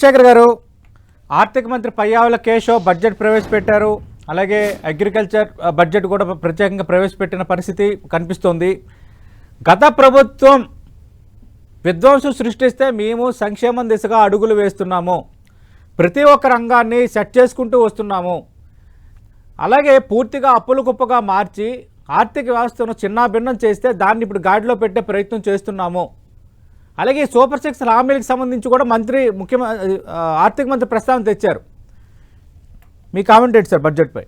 శేఖర్ గారు, ఆర్థిక మంత్రి పయ్యావుల కేశవ్ బడ్జెట్ ప్రవేశపెట్టారు. అలాగే అగ్రికల్చర్ బడ్జెట్ కూడా ప్రత్యేకంగా ప్రవేశపెట్టిన పరిస్థితి కనిపిస్తోంది. గత ప్రభుత్వం విధ్వంసం సృష్టిస్తే మేము సంక్షేమం దిశగా అడుగులు వేస్తున్నాము, ప్రతి ఒక్క రంగాన్ని సెట్ చేసుకుంటూ వస్తున్నాము. అలాగే పూర్తిగా అప్పులు కుప్పగా మార్చి ఆర్థిక వ్యవస్థను చిన్నాభిన్నం చేస్తే దాన్ని ఇప్పుడు గాడిలో పెట్టే ప్రయత్నం చేస్తున్నాము. అలాగే సూపర్ 6 హామీలకు సంబంధించి కూడా ఆర్థిక మంత్రి ప్రస్తావన తెచ్చారు. మీ కామెంట్ ఏంటి సార్ బడ్జెట్ పై?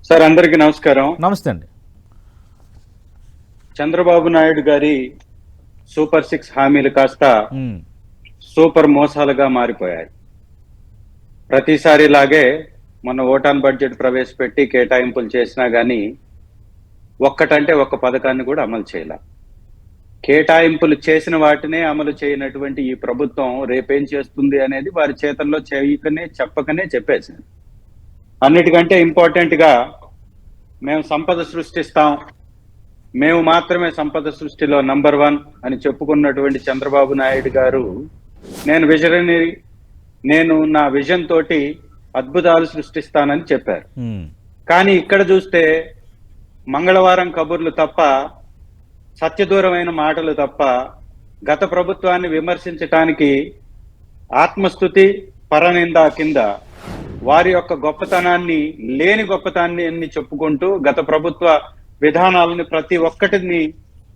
సార్ అందరికీ నమస్కారం. నమస్తే అండి. చంద్రబాబు నాయుడు గారి సూపర్ 6 హామీలు కాస్త సూపర్ మోసాలుగా మారిపోయాయి. ప్రతిసారి లాగే మొన్న ఓటాన్ బడ్జెట్ ప్రవేశపెట్టి కేటాయింపులు చేసినా గానీ ఒక్కటంటే ఒక్క పథకాన్ని కూడా అమలు చేయలే. కేటాయింపులు చేసిన వాటినే అమలు చేయనటువంటి ఈ ప్రభుత్వం రేపేం చేస్తుంది అనేది వారి చేతల్లో చెప్పకనే చెప్పేసింది. అన్నిటికంటే ఇంపార్టెంట్ గా మేము సంపద సృష్టిస్తాం, మేము మాత్రమే సంపద సృష్టిలో నంబర్ 1 అని చెప్పుకున్నటువంటి చంద్రబాబు నాయుడు గారు నేను విజనరీ, నేను నా విజన్ తోటి అద్భుతాలు సృష్టిస్తానని చెప్పారు. కానీ ఇక్కడ చూస్తే మంగళవారం కబుర్లు తప్ప, సత్యదూరమైన మాటలు తప్ప, గత ప్రభుత్వాన్ని విమర్శించటానికి ఆత్మస్తుతి పరనింద కింద వారి యొక్క గొప్పతనాన్ని లేని గొప్పతనాన్ని చెప్పుకుంటూ గత ప్రభుత్వ విధానాలను ప్రతి ఒక్కటిని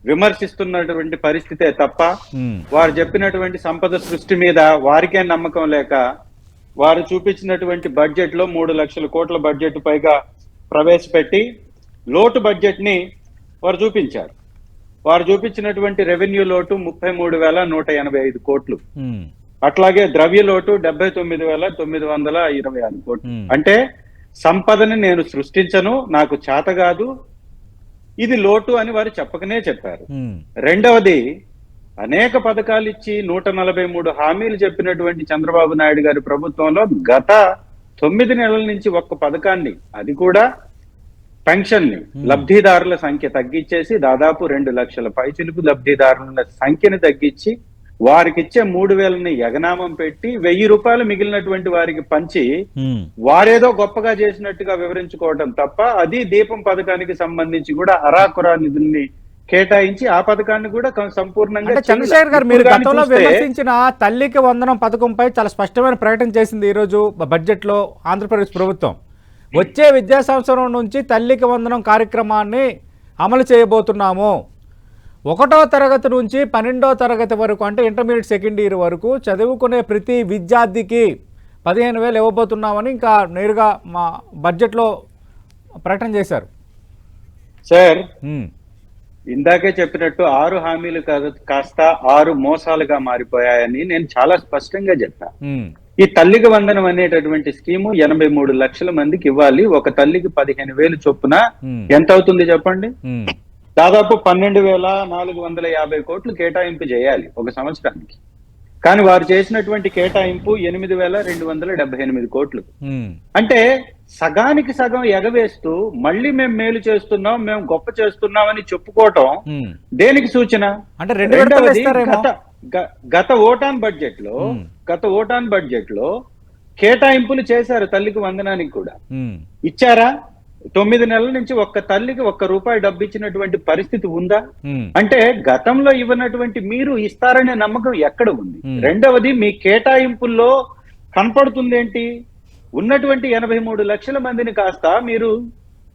విమర్శిస్తున్నటువంటి పరిస్థితే తప్ప వారు చెప్పినటువంటి సంపద సృష్టి మీద వారికే నమ్మకం లేక వారు చూపించినటువంటి బడ్జెట్ లో 3 లక్షల కోట్ల బడ్జెట్ పైగా ప్రవేశపెట్టి లోటు బడ్జెట్ ని వారు చూపించారు. వారు చూపించినటువంటి రెవెన్యూ లోటు 33,185 కోట్లు, అట్లాగే ద్రవ్య లోటు 79,926 కోట్లు. అంటే సంపదని నేను సృష్టించను, నాకు చేత కాదు, ఇది లోటు అని వారు చెప్పకనే చెప్పారు. రెండవది, అనేక పథకాలు ఇచ్చి 143 హామీలు చెప్పినటువంటి చంద్రబాబు నాయుడు గారి ప్రభుత్వంలో గత 9 నెలల నుంచి ఒక్క పథకాన్ని, అది కూడా పెన్షన్ ని లబ్ధిదారుల సంఖ్య తగ్గించేసి దాదాపు 2 లక్షల పైచిలుకు లబ్ధిదారుల సంఖ్యను తగ్గించి వారికి ఇచ్చే 3,000ని ఎగనామం పెట్టి 1,000 రూపాయలు మిగిలినటువంటి వారికి పంచి వారేదో గొప్పగా చేసినట్టుగా వివరించుకోవడం తప్ప, అది దీపం పథకానికి సంబంధించి కూడా అరాకురా నిధుల్ని కేటాయించి ఆ పథకాన్ని కూడా సంపూర్ణంగా. చంద్రశేఖర్ గారు, మీరు గతంలో విమర్శించిన తల్లికి వందనం పథకంపై చాలా స్పష్టమైన ప్రకటన చేసింది ఈ రోజు బడ్జెట్ లో ఆంధ్రప్రదేశ్ ప్రభుత్వం. వచ్చే విద్యా సంవత్సరం నుంచి తల్లికి వందనం కార్యక్రమాన్ని అమలు చేయబోతున్నాము. 1వ తరగతి నుంచి 12వ తరగతి వరకు, అంటే ఇంటర్మీడియట్ సెకండ్ ఇయర్ వరకు చదువుకునే ప్రతి విద్యార్థికి 15,000 ఇవ్వబోతున్నామని ఇంకా నేరుగా మా బడ్జెట్లో ప్రకటన చేశారు. సార్, ఇందాకే చెప్పినట్టు 6 హామీలు కాస్త 6 మోసాలుగా మారిపోయాయని నేను చాలా స్పష్టంగా చెప్పా. ఈ తల్లికి వందనం అనేటటువంటి స్కీము 83 లక్షల మందికి ఇవ్వాలి. ఒక తల్లికి 15,000 చొప్పున ఎంత అవుతుంది చెప్పండి? దాదాపు 12,450 కోట్లు కేటాయింపు చేయాలి ఒక సంవత్సరానికి. కానీ వారు చేసినటువంటి కేటాయింపు 8,278 కోట్లు. అంటే సగానికి సగం ఎగవేస్తూ మళ్ళీ మేము మేలు చేస్తున్నాం, మేము గొప్ప చేస్తున్నామని చెప్పుకోవటం దేనికి సూచన? అంటే గత ఓటాన్ బడ్జెట్ లో కేటాయింపులు చేశారు. తల్లికి వందనానికి కూడా ఇచ్చారా? 9 నెలల నుంచి ఒక్క తల్లికి ₹1 డబ్బు ఇచ్చినటువంటి పరిస్థితి ఉందా? అంటే గతంలో ఇవ్వనటువంటి మీరు ఇస్తారనే నమ్మకం ఎక్కడ ఉంది? రెండవది, మీ కేటాయింపుల్లో కనపడుతుంది ఏంటి? ఉన్నటువంటి 83 లక్షల మందిని కాస్త మీరు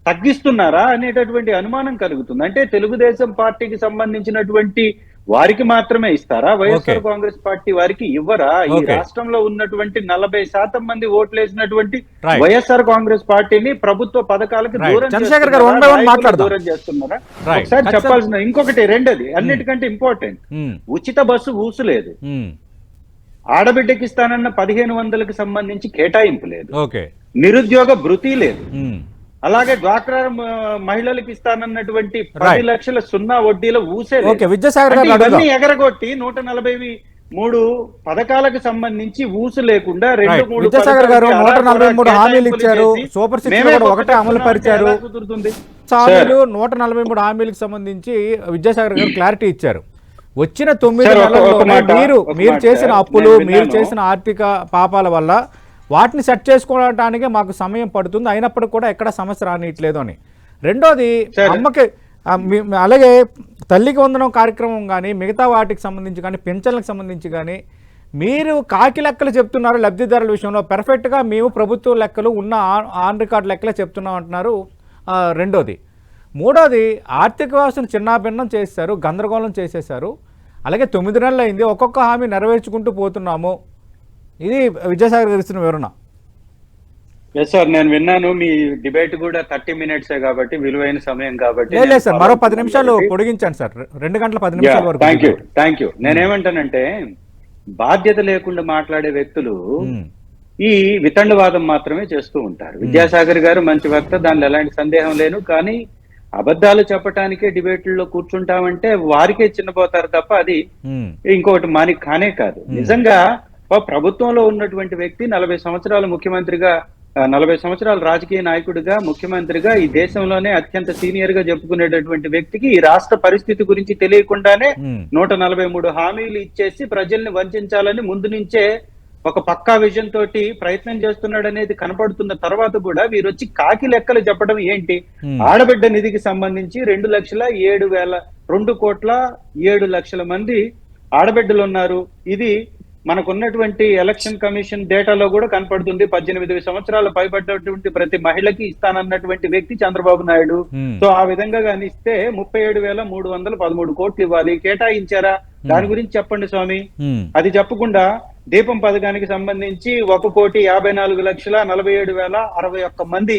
తగ్గిస్తున్నారా అనేటటువంటి అనుమానం కలుగుతుంది. అంటే తెలుగుదేశం పార్టీకి సంబంధించినటువంటి వారికి మాత్రమే ఇస్తారా? వైఎస్ఆర్ కాంగ్రెస్ పార్టీ వారికి ఇవ్వరా? ఈ రాష్ట్రంలో ఉన్నటువంటి 40% మంది ఓట్లేసినటువంటి వైఎస్ఆర్ కాంగ్రెస్ పార్టీని ప్రభుత్వ పథకాలకు దూరం చేస్తున్నారా? ఒకసారి చెప్పాల్సిన ఇంకొకటి, రెండోది అన్నిటికంటే ఇంపార్టెంట్, ఉచిత బస్సు ఊసులేదు. ఆడబిడ్డకి ఇస్తానన్న 1,500కి సంబంధించి కేటాయింపు లేదు. నిరుద్యోగ భృతి లేదు. అలాగే డ్వాక్రా మహిళలకు ఇస్తానన్నటువంటి 10 లక్షల సున్నా వడ్డీల ఊసేది. ఇవన్నీ ఎగరగొట్టి 143 పథకాలకు సంబంధించి ఊసు లేకుండా 143 హామీలు ఇచ్చారు. సూపర్ 6 ఒకటే అమలు పరిచారు. 143 హామీలకు సంబంధించి విద్యాసాగర్ గారు క్లారిటీ ఇచ్చారు. వచ్చిన 9 సార్, నెలల్లో ఒక మాట, మీరు చేసిన సార్, అప్పులు, నేను మీరు విన్నాను. చేసిన ఆర్థిక పాపాల వల్ల వాటిని సెట్ చేసుకోవడానికే మాకు సమయం పడుతుంది, అయినప్పటికీ కూడా ఎక్కడ సమస్య రానియట్లేదు అని. రెండోది సార్. అమ్మకి అలాగే తల్లికి వందనం కార్యక్రమం కానీ మిగతా వాటికి సంబంధించి కానీ పెన్షన్లకు సంబంధించి కానీ మీరు కాకి లెక్కలు చెప్తున్నారు లబ్ధిదారుల విషయంలో, పెర్ఫెక్ట్గా మేము ప్రభుత్వ లెక్కలు ఉన్న ఆన్ రికార్డ్ లెక్కలే చెప్తున్నాం అంటున్నారు. రెండోది. మూడోది, ఆర్థిక వ్యవస్థను చిన్నాభిన్నం చేశారు, గందరగోళం చేసేశారు. అలాగే 9 నెలలు అయింది, ఒక్కొక్క హామీ నెరవేర్చుకుంటూ పోతున్నాము. ఇది విద్యాసాగర్ గారు ఇస్తున్న వివరణ. ఎస్ సార్, నేను విన్నాను. మీ డిబేట్ కూడా 30 మినిట్సే కాబట్టి విలువైన సమయం కాబట్టి లేదు సార్, మరో 10 నిమిషాలు పొడిగించాను సార్, 2 గంటల 10 నిమిషాల వరకు. Thank you. నేనేమంటానంటే బాధ్యత లేకుండా మాట్లాడే వ్యక్తులు ఈ వితండవాదం మాత్రమే చేస్తూ ఉంటారు. విద్యాసాగర్ గారు మంచి వక్త, దానిలో ఎలాంటి సందేహం లేదు. కానీ అబద్ధాలు చెప్పటానికే డిబేట్లలో కూర్చుంటామంటే వారికే చిన్నపోతారు తప్ప అది ఇంకొకటి మాని కానే కాదు. నిజంగా ప్రభుత్వంలో ఉన్నటువంటి వ్యక్తి 40 సంవత్సరాలు ముఖ్యమంత్రిగా, 40 సంవత్సరాల రాజకీయ నాయకుడిగా, ముఖ్యమంత్రిగా, ఈ దేశంలోనే అత్యంత సీనియర్ గా చెప్పుకునేటటువంటి వ్యక్తికి ఈ రాష్ట్ర పరిస్థితి గురించి తెలియకుండానే 143 హామీలు ఇచ్చేసి ప్రజల్ని వంచాలని ముందు నుంచే ఒక పక్కా విజన్ తోటి ప్రయత్నం చేస్తున్నాడు అనేది కనపడుతున్న తర్వాత కూడా వీరు వచ్చి కాకి లెక్కలు చెప్పడం ఏంటి? ఆడబిడ్డ నిధికి సంబంధించి 2,07,2,07,00,000 మంది ఆడబిడ్డలు ఉన్నారు. ఇది మనకున్నటువంటి ఎలక్షన్ కమిషన్ డేటాలో కూడా కనపడుతుంది. 18 సంవత్సరాలు పైబడ్డటువంటి ప్రతి మహిళకి ఇస్తానన్నటువంటి వ్యక్తి చంద్రబాబు నాయుడు. సో ఆ విధంగా కానీ ఇస్తే 37,313 కోట్లు ఇవ్వాలి. కేటాయించారా? దాని గురించి చెప్పండి స్వామి. అది చెప్పకుండా దీపం పథకానికి సంబంధించి 1,54,47,041 మంది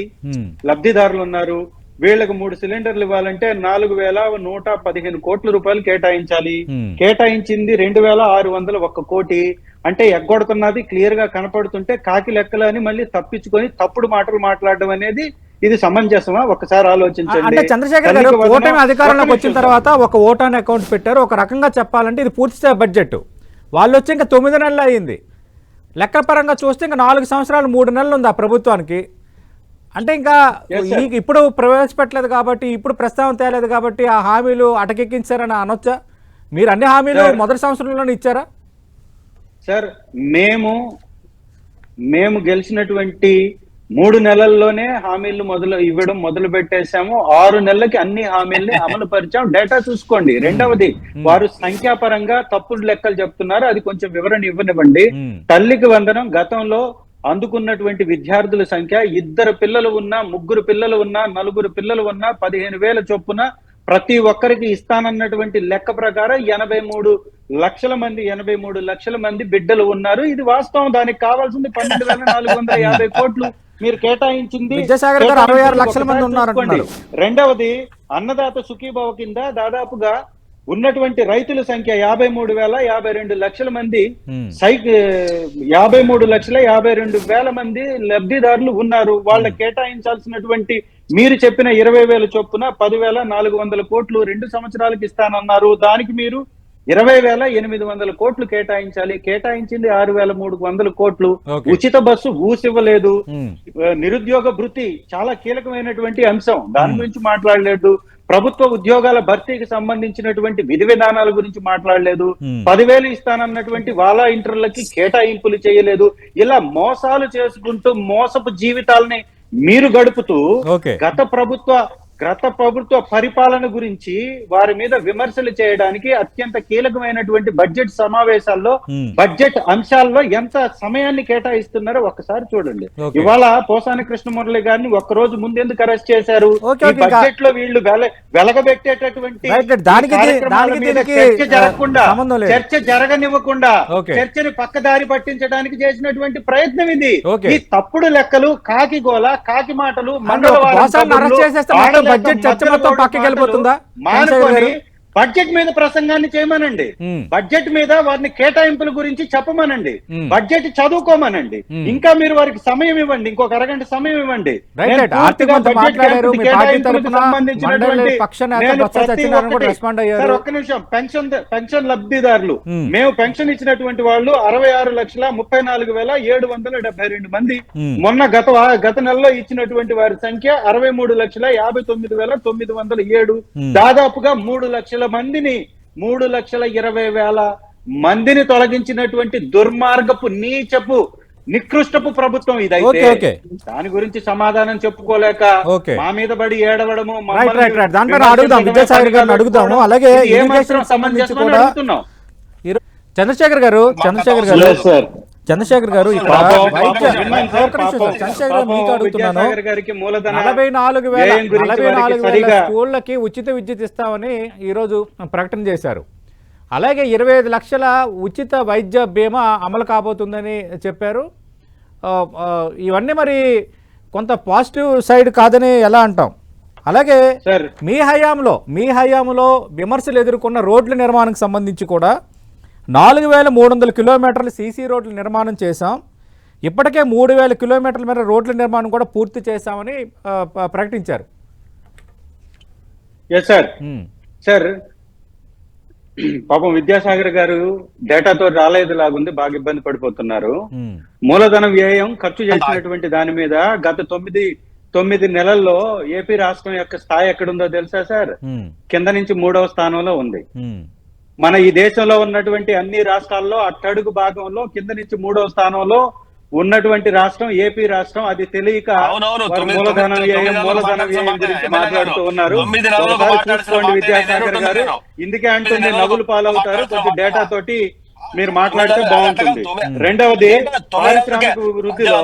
లబ్ధిదారులు ఉన్నారు. వీళ్ళకు 3 సిలిండర్లు ఇవ్వాలంటే 4,115 కోట్ల రూపాయలు కేటాయించాలి. కేటాయించింది 2,601 కోటి. అంటే ఎగ్గొడుతున్నది క్లియర్ గా కనపడుతుంటే కాకి లెక్కలు అని మళ్ళీ తప్పించుకొని తప్పుడు మాటలు మాట్లాడడం అనేది ఇది సమంజసమా? ఒకసారి ఆలోచించండి. అంటే చంద్రశేఖర్ గారు ఓటమి అధికారంలోకి వచ్చిన తర్వాత ఒక ఓటాన్ అకౌంట్ పెట్టారు. ఒక రకంగా చెప్పాలంటే ఇది పూర్తి స్థాయి బడ్జెట్. వాళ్ళు వచ్చి ఇంకా 9 నెలలు అయ్యింది. లెక్కల పరంగా చూస్తే ఇంకా 4 సంవత్సరాలు 3 నెలలు ఉంది ఆ ప్రభుత్వానికి. అంటే ఇంకా ఇప్పుడు ప్రవేశపెట్టలేదు కాబట్టి, ఇప్పుడు ప్రస్తావన తేలేదు కాబట్టి ఆ హామీలు అటకెక్కించారని అనొచ్చా? మీరు అన్ని హామీలు మొదటి సంవత్సరంలోనే ఇచ్చారా? సార్, మేము గెలిచినటువంటి 3 నెలల్లోనే హామీలు ఇవ్వడం మొదలు పెట్టేశాము. 6 నెలలకి అన్ని హామీల్ని అమలు పరిచాం. డేటా చూసుకోండి. రెండవది, వారు సంఖ్యాపరంగా తప్పుడు లెక్కలు చెప్తున్నారు. అది కొంచెం వివరణ ఇవ్వనివ్వండి. తల్లికి వందనం గతంలో అందుకున్నటువంటి విద్యార్థుల సంఖ్య 2 పిల్లలు ఉన్నా, 3 పిల్లలు ఉన్నా, 4 పిల్లలు ఉన్నా 15,000 చొప్పున ప్రతి ఒక్కరికి ఇస్తానన్నటువంటి లెక్క ప్రకారం 83 లక్షల మంది బిడ్డలు ఉన్నారు. ఇది వాస్తవం. దానికి కావాల్సింది 12,450 కోట్లు మీరు కేటాయించింది. విద్యాసాగర్ గారు 66 లక్షల మంది ఉన్నారు. రెండవది, అన్నదాత సుఖీభావ కింద దాదాపుగా ఉన్నటువంటి రైతుల సంఖ్య 53,052 మంది, 53,52,000 మంది లబ్ధిదారులు ఉన్నారు. వాళ్ళ కేటాయించాల్సినటువంటి మీరు చెప్పిన 20,000 చొప్పున 10,400 కోట్లు 2 సంవత్సరాలకు ఇస్తానన్నారు. దానికి మీరు 20,800 కోట్లు కేటాయించాలి. కేటాయించింది 6,300 కోట్లు. ఉచిత బస్సు ఊసివ్వలేదు. నిరుద్యోగ భృతి చాలా కీలకమైనటువంటి అంశం, దాని గురించి మాట్లాడలేదు. ప్రభుత్వ ఉద్యోగాల భర్తీకి సంబంధించినటువంటి విధి విధానాల గురించి మాట్లాడలేదు. 10,000 ఇస్తానన్నటువంటి వాలా ఇంటర్లకి కేటాయింపులు చేయలేదు. ఇలా మోసాలు చేసుకుంటూ మోసపు జీవితాలని మీరు గడుపుతూ గత ప్రభుత్వ పరిపాలన గురించి వారి మీద విమర్శలు చేయడానికి అత్యంత కీలకమైనటువంటి బడ్జెట్ సమావేశాల్లో, బడ్జెట్ అంశాల్లో ఎంత సమయాన్ని కేటాయిస్తున్నారో ఒక్కసారి చూడండి. ఇవాళ పోసాని కృష్ణమురళి గారిని ఒక్కరోజు ముందెందుకు అరెస్ట్ చేశారు? బడ్జెట్ లో వీళ్ళు వెలగబెట్టేటటువంటి చర్చ జరగనివ్వకుండా చర్చని పక్కదారి పట్టించడానికి చేసినటువంటి ప్రయత్నం ఇది. ఈ తప్పుడు లెక్కలు, కాకి గోల, కాకి మాటలు, బడ్జెట్ చర్చ మొత్తం పక్కకి వెళ్ళిపోతుందా? బడ్జెట్ మీద ప్రసంగాన్ని చేయమనండి. బడ్జెట్ మీద వారిని కేటాయింపుల గురించి చెప్పమనండి. బడ్జెట్ చదువుకోమనండి. ఇంకా మీరు వారికి సమయం ఇవ్వండి, ఇంకొక అరగంట సమయం ఇవ్వండి. ఒక్క నిమిషం. పెన్షన్ లబ్ధిదారులు, మేము పెన్షన్ ఇచ్చినటువంటి వాళ్ళు 66,34,772 మంది. మొన్న గత నెలలో ఇచ్చినటువంటి వారి సంఖ్య 63,59,907. దాదాపుగా 3 లక్షల మందిని 3,20,000 మందిని తొలగించినటువంటి దుర్మార్గపు నీచపు నికృష్టపు ప్రభుత్వం ఇదైతే ఓకే, ఓకే. దాని గురించి సమాధానం చెప్పుకోలేక ఓకే. మా మీద పడి ఏడవడము రైట్ రైట్ రైట్ దాంట్లో అడుగుదాం, విద్యాసాగర్ గారిని అడుగుదాము. అలాగే ఇరిగేషన్ సంబంధించి కూడా చంద్రశేఖర్ గారు Yes, sir. చంద్రశేఖర్ గారు ఇక్కడ పాపం, వైద్య విన్నాను సార్, చంద్రశేఖర్ గారు మీకు అడుగుతున్నాను. విద్యాసాగర్ గారికి మూలధన 44,000 వ్యయం గురించి వారికి సరిగా స్కూళ్ళకి ఉచిత విద్యుత్ ఇస్తామని ఈరోజు ప్రకటన చేశారు. అలాగే 25 లక్షల ఉచిత వైద్య బీమా అమలు కాబోతుందని చెప్పారు. ఇవన్నీ మరి కొంత పాజిటివ్ సైడ్ కాదని ఎలా అంటాం? అలాగే సార్ మీ హయాంలో విమర్శలు ఎదుర్కొన్న రోడ్ల నిర్మాణానికి సంబంధించి కూడా 4,300 కిలోమీటర్లు సీసీ రోడ్ల నిర్మాణం చేశాం. ఇప్పటికే 3,000 కిలోమీటర్ల మేర రోడ్ల నిర్మాణం కూడా పూర్తి చేశామని ప్రకటించారు. ఎస్ సార్ సార్ పాపం విద్యాసాగర్ గారు డేటాతో రాలేదు లాగుంది, బాగా ఇబ్బంది పడిపోతున్నారు. మూలధన వ్యయం ఖర్చు చేసినటువంటి దాని మీద గత 9 నెలల్లో ఏపీ రాష్ట్రం యొక్క స్థాయి ఎక్కడుందో తెలుసా సార్? కింద నుంచి 3వ స్థానంలో ఉంది. మన ఈ దేశంలో ఉన్నటువంటి అన్ని రాష్ట్రాల్లో అట్టడుగు భాగంలో కింద నుంచి 3వ స్థానంలో ఉన్నటువంటి రాష్ట్రం ఏపీ రాష్ట్రం. అది తెలియక మూలధన వ్యయం గురించి మాట్లాడుతూ ఉన్నారు. ఒకసారి చూసుకోండి విద్యాసాగర్ గారు, ఇందుకే అంటుంది నవ్వులు పాలవుతారు. కొంచెం డేటా తోటి మీరు మాట్లాడితే బాగుంటుంది. రెండవది పారిశ్రామిక వృద్ధిలో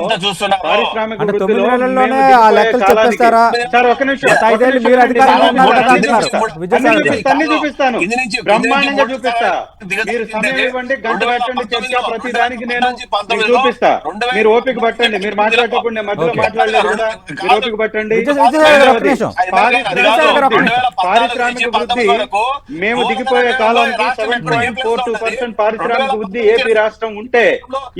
సార్ ఒక నిమిషం అన్ని చూపిస్తాను, బ్రహ్మాండంగా చూపిస్తా. మీరు సమయం ఇవ్వండి, గంట పెట్టండి, చర్చ ప్రతి దానికి నేను చూపిస్తా. మీరు ఓపిక పట్టండి, మీరు మాట్లాడేటప్పుడు నేను మధ్యలో మాట్లాడలేదు కదా, మీరు ఓపిక పట్టండి. పారిశ్రామిక వృద్ధి మేము దిగిపోయే కాలానికి 7.42% పారిశ్రామిక వృద్ధి ఏపీ రాష్ట్రం ఉంటే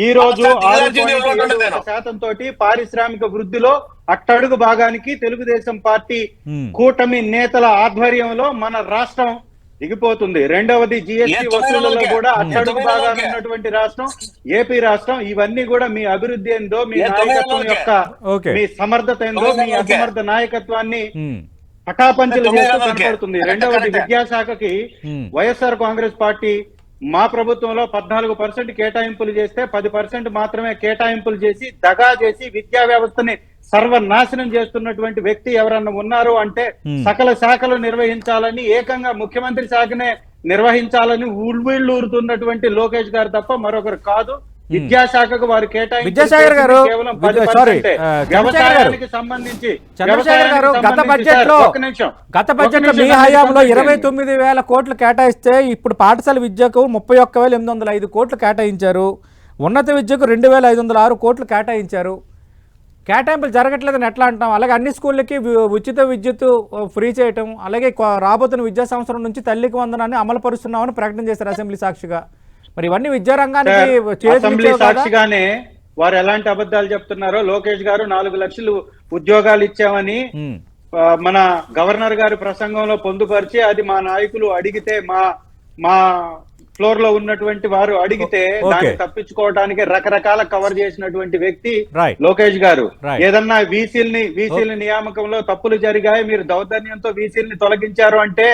ఈ రోజు 6.7% తోటి పారిశ్రామిక వృద్ధిలో అట్టడుగు భాగానికి తెలుగుదేశం పార్టీ కూటమి నేతల ఆధ్వర్యంలో మన రాష్ట్రం దిగిపోతుంది. రెండవది జిఎస్టీ వసూళ్లలో కూడా అట్టడుగు భాగాన్ని ఉన్నటువంటి రాష్ట్రం ఏపీ రాష్ట్రం. ఇవన్నీ కూడా మీ అభివృద్ధి ఏందో, మీ నాయకత్వం యొక్క మీ సమర్థత ఏందో, మీ అసమర్థ నాయకత్వాన్ని పటాపంచలు చేస్తూ కనపడుతుంది. రెండవది విద్యాశాఖకి వైఎస్ఆర్ కాంగ్రెస్ పార్టీ మా ప్రభుత్వంలో 14% కేటాయింపులు చేస్తే 10% మాత్రమే కేటాయింపులు చేసి దగా చేసి విద్యా వ్యవస్థని సర్వనాశనం చేస్తున్నటువంటి వ్యక్తి ఎవరన్నా ఉన్నారు అంటే సకల శాఖలు నిర్వహించాలని, ఏకంగా ముఖ్యమంత్రి శాఖనే నిర్వహించాలని ఊళ్ళూరుతున్నటువంటి లోకేష్ గారు తప్ప మరొకరు కాదు. విద్యాశాఖకు వారు విద్యాసాగర్ గారు కేవలం 10% వ్యవసాయానికి సంబంధించి గత బడ్జెట్ లో మీ హయాంలో 29,000 కోట్లు కేటాయిస్తే ఇప్పుడు పాఠశాల విద్యకు 31,805 కోట్లు కేటాయించారు. ఉన్నత విద్యకు 2,506 కోట్లు కేటాయించారు. కేటాయింపులు జరగట్లేదని ఎట్లా అంటాం? అలాగే అన్ని స్కూళ్ళకి ఉచిత విద్యుత్ ఫ్రీ చేయటం, అలాగే రాబోతున్న విద్యా సంవత్సరం నుంచి తల్లికి వందనాన్ని అమలు పరుస్తున్నామని ప్రకటన చేశారు అసెంబ్లీ సాక్షిగా. మరి ఇవన్నీ విద్యారంగానికి అసెంబ్లీ సాక్షిగానే వారు ఎలాంటి అబద్ధాలు చెప్తున్నారో, లోకేష్ గారు 4 లక్షలు ఉద్యోగాలు ఇచ్చామని మన గవర్నర్ గారి ప్రసంగంలో పొందుపరిచి, అది మా నాయకులు అడిగితే మా ఫ్లోర్ లో ఉన్నటువంటి వారు అడిగితే దాన్ని తప్పించుకోవడానికి రకరకాల కవర్ చేసినటువంటి వ్యక్తి లోకేష్ గారు. ఏదన్నా వీసీల నియామకంలో తప్పులు జరిగాయి, మీరు దౌర్జన్యంతో వీసీల్ని తొలగించారు అంటే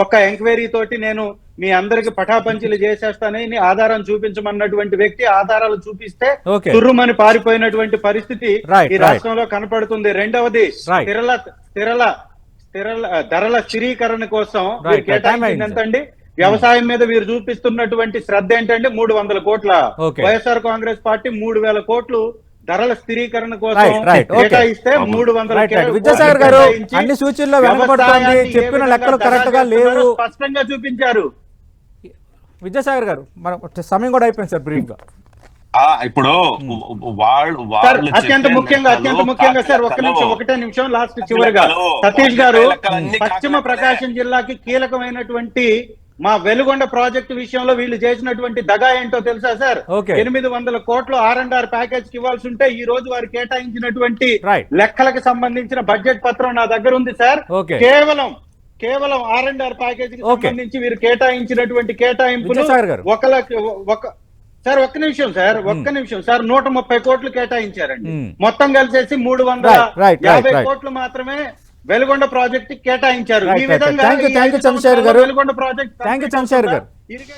ఒక ఎంక్వైరీ తోటి నేను మీ అందరికి పటాపంచలు చేసేస్తానని ఆధారం చూపించమన్నటువంటి వ్యక్తి ఆధారాలు చూపిస్తే తుర్రుమని పారిపోయినటువంటి పరిస్థితి ఈ రాష్ట్రంలో కనపడుతుంది. రెండవది ధరల స్థిరీకరణ కోసం కేటాయించింది ఎంతండి? వ్యవసాయం మీద వీరు చూపిస్తున్నటువంటి శ్రద్ధ ఏంటంటే 300 కోట్ల. వైఎస్ఆర్ కాంగ్రెస్ పార్టీ 3,000 కోట్లు ధరల స్థిరీకరణ కోసం కేటాయిస్తే 300 విద్యాసాగర్ గారు అన్ని సూచనలు వెనకబడుతోంది, చెప్పిన లెక్కలు కరెక్ట్ గా లేవు, స్పష్టంగా చూపించారు. విద్యాసాగర్ గారు మన సమయం కూడా అయిపోయింది సార్, బ్రీఫ్ గా. ఇప్పుడు అత్యంత ముఖ్యంగా సార్ ఒకటే నిమిషం లాస్ట్ చివరిగా సతీష్ గారు పశ్చిమ ప్రకాశం జిల్లాకి కీలకమైనటువంటి మా వెలుగొండ ప్రాజెక్టు విషయంలో వీళ్ళు చేసినటువంటి దగా ఏంటో తెలుసా సార్? 800 కోట్లు R&R ప్యాకేజ్ కి ఇవ్వాల్సి ఉంటే ఈ రోజు వారు కేటాయించినటువంటి లెక్కలకు సంబంధించిన బడ్జెట్ పత్రం నా దగ్గర ఉంది సార్. కేవలం R&R ప్యాకేజ్ కి సంబంధించి వీరు కేటాయించినటువంటి కేటాయింపులు ఒక్క నిమిషం సార్ 130 కోట్లు కేటాయించారండి. మొత్తం కలిసేసి 350 కోట్లు మాత్రమే వెలుగొండ ప్రాజెక్ట్ కేటాయించారు. ఈ Right, right, right. విధంగా Thank you, ఈ thank you, 5 చంద్రశేఖర్ సంవత్సరాల్లో గారు. Veligonda project Thank you, Chandrashekar గారు. ఇరిగేషన్